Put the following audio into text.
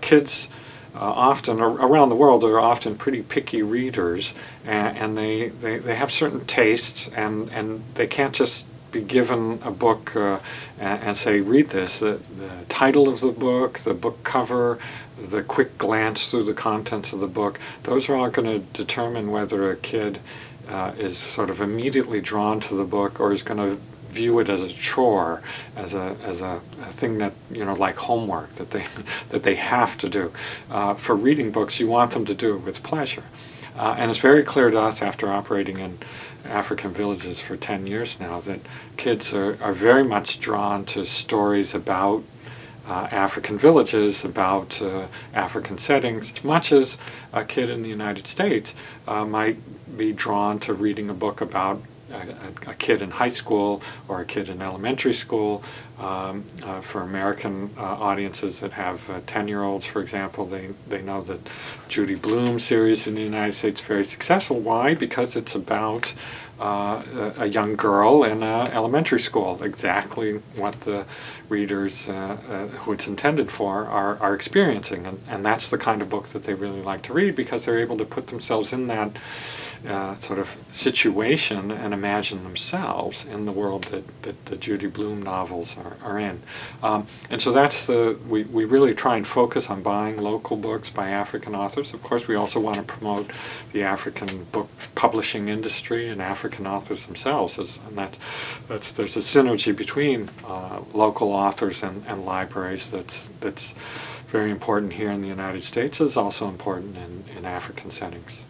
kids often, around the world, are often pretty picky readers, and they have certain tastes, and they can't just be given a book and say, read this. The title of the book cover, the quick glance through the contents of the book, those are all going to determine whether a kid is sort of immediately drawn to the book or is going to view it as a chore, as a thing that, you know, like homework that they have to do. For reading books, you want them to do it with pleasure. And it's very clear to us, after operating in African villages for 10 years now, that kids are very much drawn to stories about African villages, about African settings, as much as a kid in the United States might be drawn to reading a book about a kid in high school or a kid in elementary school. For American audiences that have 10-year-olds, for example, they know that Judy Blume series in the United States is very successful. Why? Because it's about a young girl in elementary school, exactly what the readers who it's intended for are experiencing, and that's the kind of book that they really like to read, because they're able to put themselves in that sort of situation and imagine themselves in the world that the Judy Blume novels are in. And so that's we really try and focus on buying local books by African authors. Of course, we also want to promote the African book publishing industry and African authors themselves, and there's a synergy between local authors and libraries that's very important here in the United States, is also important in African settings.